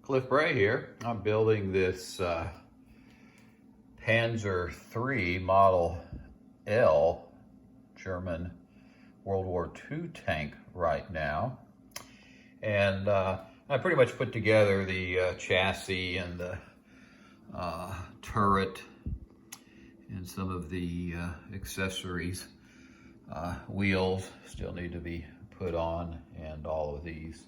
Cliff Bray here. I'm building this Panzer III Model L German World War II tank right now. And I pretty much put together the chassis and the turret and some of the accessories. Wheels still need to be put on, and all of these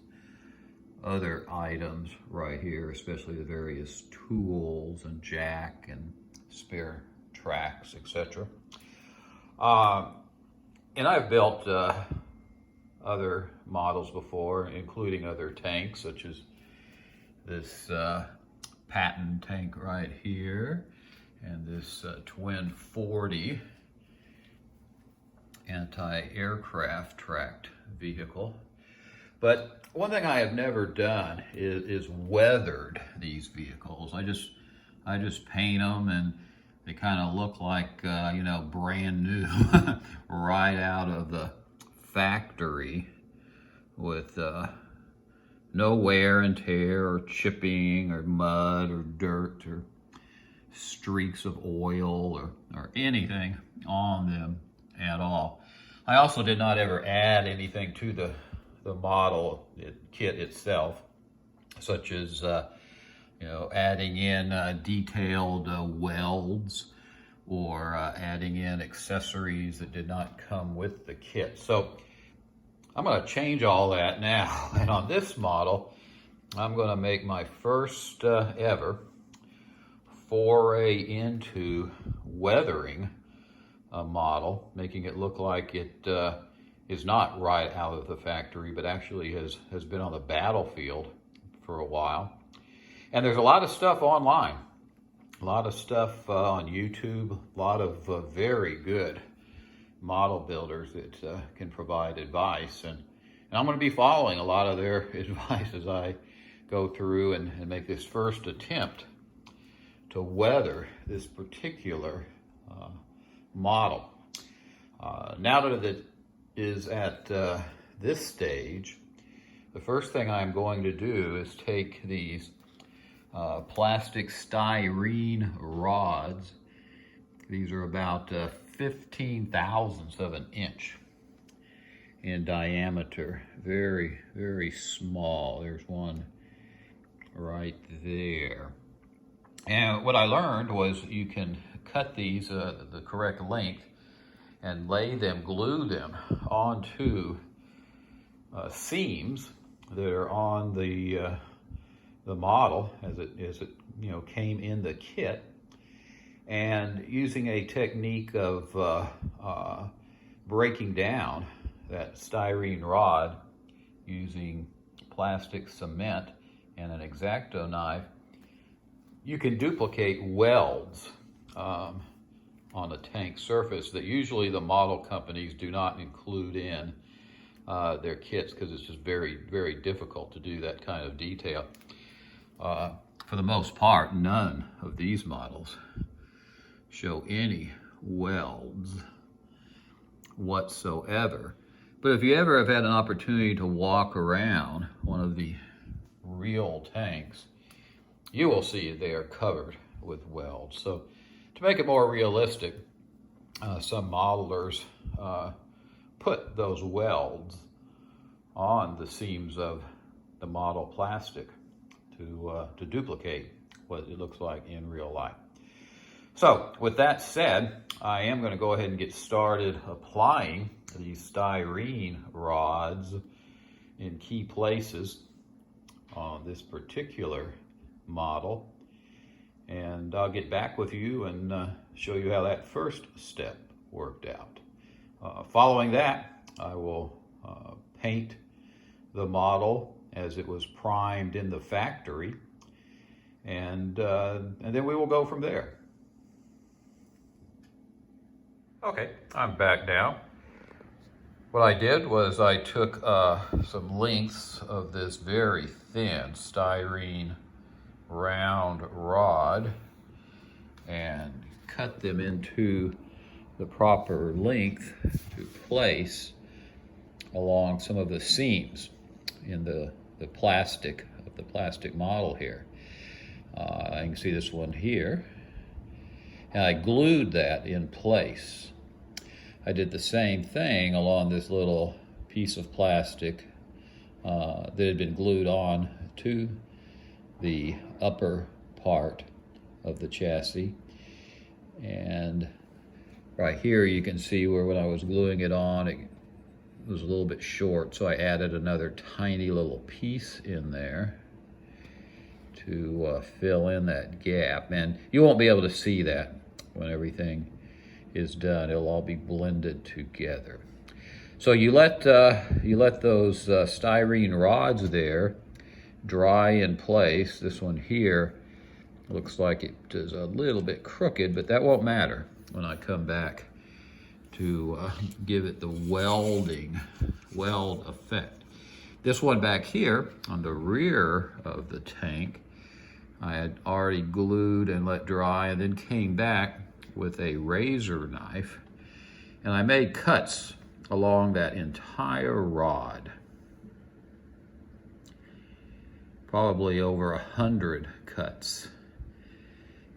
other items right here, especially the various tools and jack and spare tracks, etc. And I've built other models before, including other tanks, such as this Patton tank right here, and this Twin 40 anti-aircraft tracked vehicle. But one thing I have never done is weathered these vehicles. I just paint them, and they kind of look like brand new right out of the factory, with no wear and tear or chipping or mud or dirt or streaks of oil or anything on them at all. I also did not ever add anything to the model kit itself, such as adding in detailed welds or adding in accessories that did not come with the kit. So I'm going to change all that now, and on this model I'm going to make my first ever foray into weathering a model, making it look like it is not right out of the factory, but actually has been on the battlefield for a while. And there's a lot of stuff online, a lot of stuff on YouTube, a lot of very good model builders that can provide advice. And I'm going to be following a lot of their advice as I go through and make this first attempt to weather this particular model. Now that it is at this stage, the first thing I'm going to do is take these plastic styrene rods. These are about 15 thousandths of an inch in diameter. Very, very small. There's one right there. And what I learned was you can cut these the correct length and glue them onto seams that are on the model as it came in the kit, and using a technique of breaking down that styrene rod using plastic cement and an X-Acto knife, you can duplicate welds on a tank surface that usually the model companies do not include in their kits, because it's just very, very difficult to do that kind of detail. For the most part, none of these models show any welds whatsoever. But if you ever have had an opportunity to walk around one of the real tanks, you will see they are covered with welds. So to make it more realistic, some modelers put those welds on the seams of the model plastic to duplicate what it looks like in real life. So with that said, I am going to go ahead and get started applying these styrene rods in key places on this particular model, and I'll get back with you and show you how that first step worked out. Following that, I will paint the model as it was primed in the factory, and then we will go from there. Okay, I'm back now. What I did was I took some lengths of this very thin styrene round rod and cut them into the proper length to place along some of the seams in the plastic of the plastic model here. You can see this one here. And I glued that in place. I did the same thing along this little piece of plastic that had been glued on to the upper part of the chassis. And right here you can see where when I was gluing it on, it was a little bit short, so I added another tiny little piece in there to fill in that gap. And you won't be able to see that when everything is done. It'll all be blended together. So you let those styrene rods there dry in place. This one here looks like it is a little bit crooked, but that won't matter when I come back to give it the weld effect. This one back here on the rear of the tank, I had already glued and let dry, and then came back with a razor knife, and I made cuts along that entire rod. Probably over 100 cuts.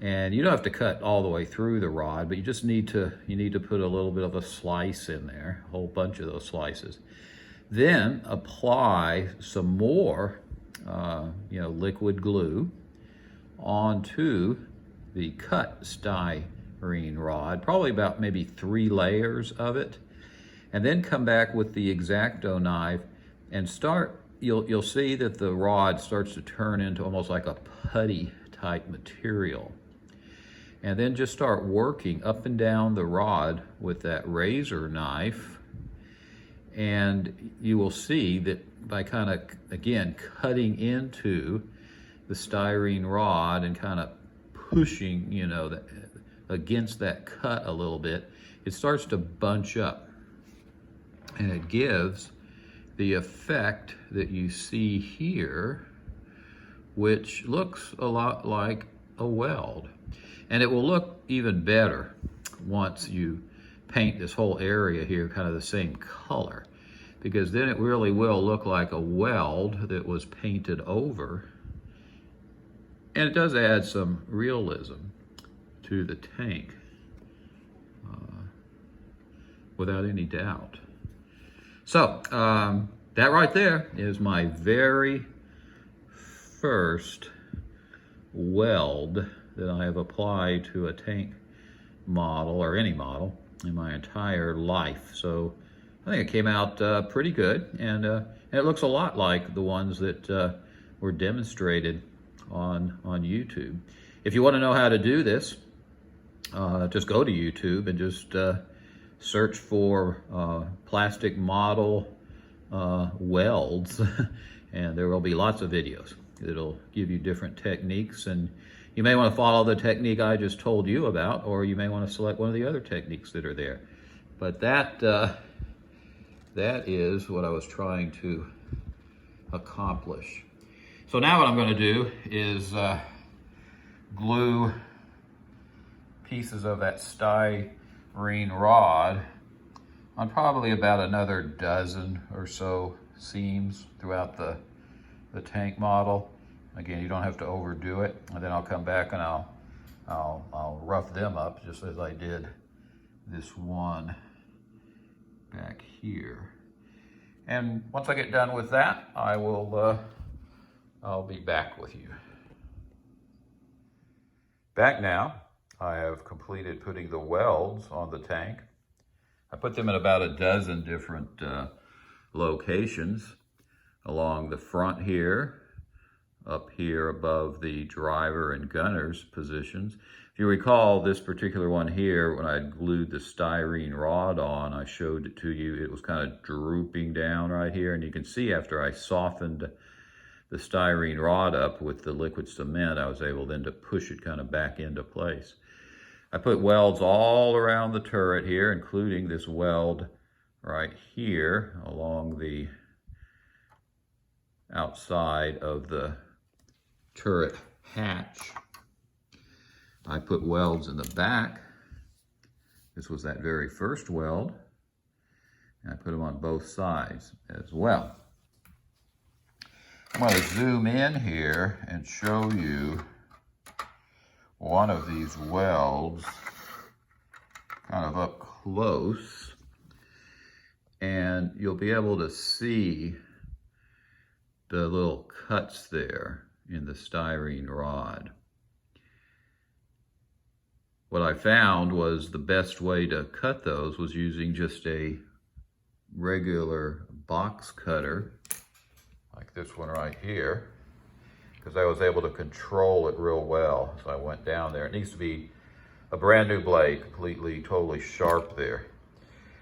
And you don't have to cut all the way through the rod, but you just need to put a little bit of a slice in there, a whole bunch of those slices. Then apply some more liquid glue onto the cut styrene rod, probably about maybe 3 layers of it, and then come back with the X-Acto knife and you'll see that the rod starts to turn into almost like a putty type material. And then just start working up and down the rod with that razor knife, and you will see that by kind of, again, cutting into the styrene rod and kind of pushing, against that cut a little bit, it starts to bunch up. And it gives the effect that you see here, which looks a lot like a weld. And it will look even better once you paint this whole area here kind of the same color, because then it really will look like a weld that was painted over. And it does add some realism to the tank, without any doubt. So that right there is my very first weld that I have applied to a tank model, or any model, in my entire life. So I think it came out pretty good, and it looks a lot like the ones that were demonstrated on YouTube. If you want to know how to do this, just go to YouTube and just search for plastic model welds, and there will be lots of videos. It'll give you different techniques, and you may want to follow the technique I just told you about, or you may want to select one of the other techniques that are there. But that is what I was trying to accomplish. So now what I'm going to do is glue pieces of that styrene rod on probably about another dozen or so seams throughout the tank model. Again, you don't have to overdo it, and then I'll come back and I'll rough them up just as I did this one back here. And once I get done with that, I'll be back with you. Back now, I have completed putting the welds on the tank. I put them in about a dozen different locations along the front here, up here above the driver and gunner's positions. If you recall, this particular one here, when I glued the styrene rod on, I showed it to you. It was kind of drooping down right here, and you can see after I softened the styrene rod up with the liquid cement, I was able then to push it kind of back into place. I put welds all around the turret here, including this weld right here along the outside of the turret hatch. I put welds in the back. This was that very first weld. And I put them on both sides as well. I'm going to zoom in here and show you one of these welds kind of up close, and you'll be able to see the little cuts there in the styrene rod. What I found was the best way to cut those was using just a regular box cutter, like this one right here, because I was able to control it real well. So I went down there. It needs to be a brand new blade, completely, totally sharp there.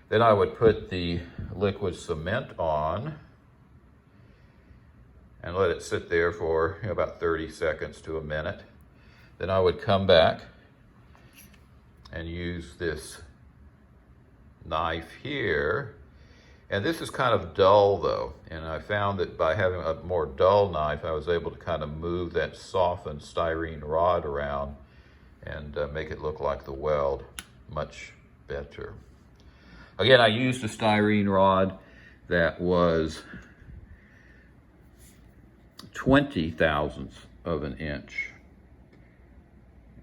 Then I would put the liquid cement on and let it sit there for about 30 seconds to a minute. Then I would come back and use this knife here. And this is kind of dull though, and I found that by having a more dull knife, I was able to kind of move that softened styrene rod around and make it look like the weld much better. Again, I used a styrene rod that was 20 thousandths of an inch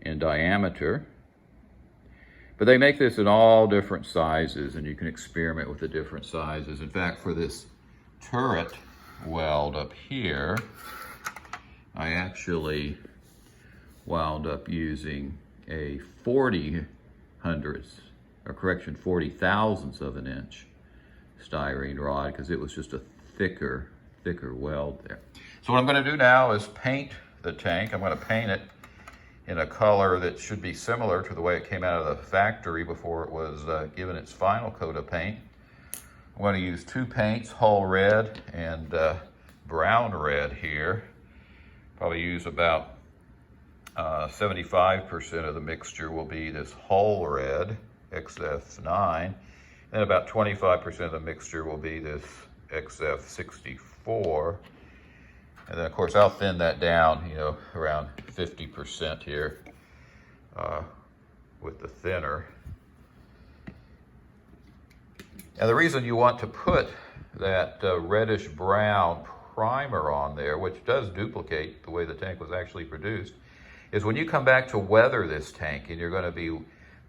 in diameter. But they make this in all different sizes, and you can experiment with the different sizes. In fact, for this turret weld up here, I actually wound up using a 40 thousandths of an inch styrene rod, because it was just a thicker weld there. So what I'm going to do now is paint the tank. I'm going to paint it in a color that should be similar to the way it came out of the factory before it was given its final coat of paint. I'm going to use two paints, Hull Red and Brown Red here. Probably use about 75% of the mixture will be this Hull Red, XF9, and about 25% of the mixture will be this XF64. And then, of course, I'll thin that down, around 50% here with the thinner. And the reason you want to put that reddish brown primer on there, which does duplicate the way the tank was actually produced, is when you come back to weather this tank and you're going to be,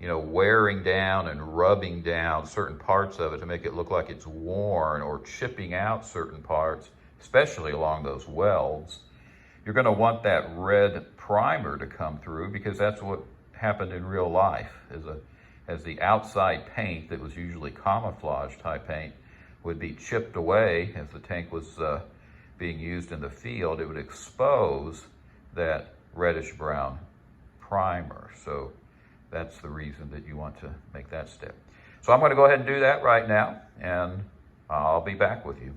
wearing down and rubbing down certain parts of it to make it look like it's worn, or chipping out certain parts, especially along those welds, you're going to want that red primer to come through, because that's what happened in real life. As the outside paint that was usually camouflage type paint would be chipped away as the tank was being used in the field, it would expose that reddish brown primer. So that's the reason that you want to make that step. So I'm going to go ahead and do that right now, and I'll be back with you.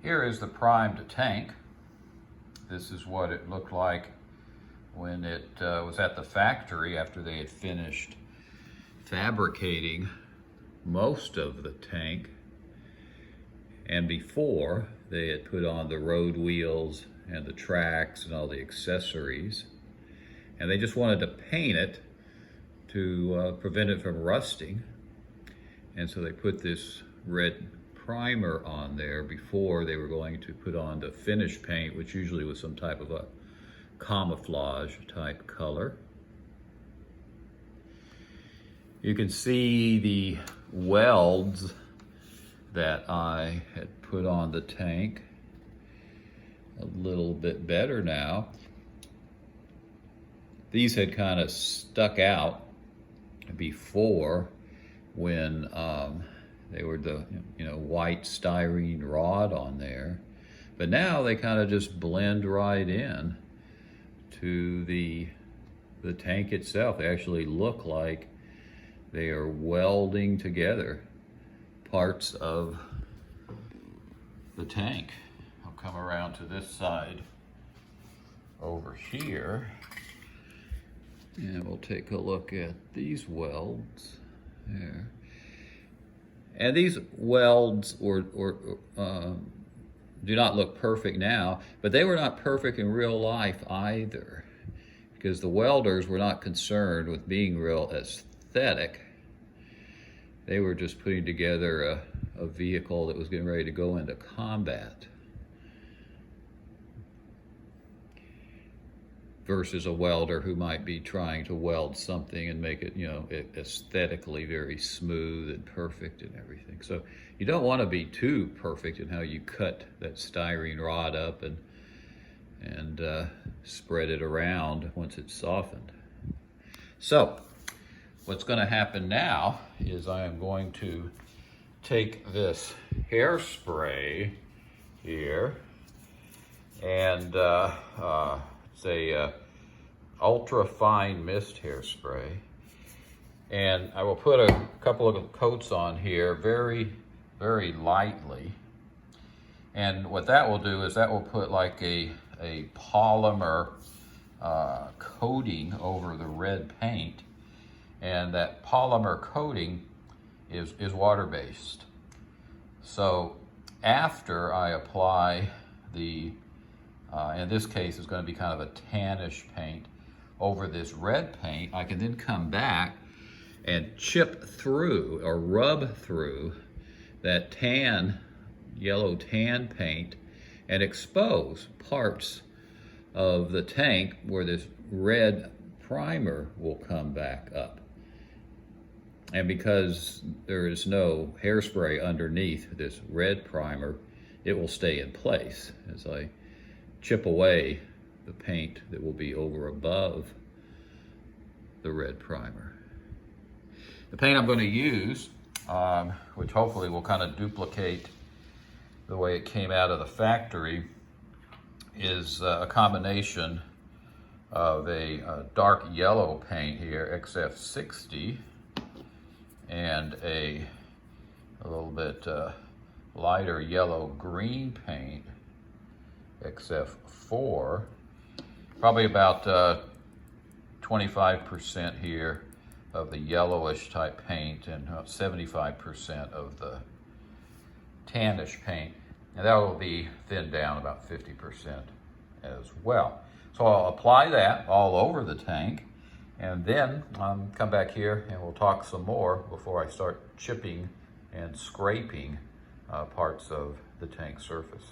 Here is the primed tank. This is what it looked like when it was at the factory after they had finished fabricating most of the tank, and before they had put on the road wheels and the tracks and all the accessories. And they just wanted to paint it to prevent it from rusting. And so they put this red primer on there before they were going to put on the finish paint, which usually was some type of a camouflage type color. You can see the welds that I had put on the tank a little bit better now. These had kind of stuck out before when they were the white styrene rod on there, but now they kind of just blend right in to the tank itself. They actually look like they are welding together parts of the tank. I'll come around to this side over here, and we'll take a look at these welds there. And these welds do not look perfect now, but they were not perfect in real life either, because the welders were not concerned with being real aesthetic. They were just putting together a vehicle that was getting ready to go into combat. versus a welder who might be trying to weld something and make it, you know, aesthetically very smooth and perfect and everything. So you don't want to be too perfect in how you cut that styrene rod up and spread it around once it's softened. So what's going to happen now is I am going to take this hairspray here, and it's a ultra fine mist hairspray, and I will put a couple of coats on here very, very lightly. And what that will do is that will put like a polymer coating over the red paint, and that polymer coating is water-based. So after I apply the, in this case it's going to be kind of a tannish paint over this red paint, I can then come back and chip through or rub through that yellow tan paint and expose parts of the tank where this red primer will come back up. And because there is no hairspray underneath this red primer, it will stay in place as I chip away the paint that will be over above the red primer. The paint I'm going to use, which hopefully will kind of duplicate the way it came out of the factory, is a combination of a dark yellow paint here, XF60, and a little bit lighter yellow green paint, XF4, probably about 25% here of the yellowish type paint and 75% of the tannish paint, and that will be thinned down about 50% as well. So I'll apply that all over the tank, and then come back here and we'll talk some more before I start chipping and scraping parts of the tank surface.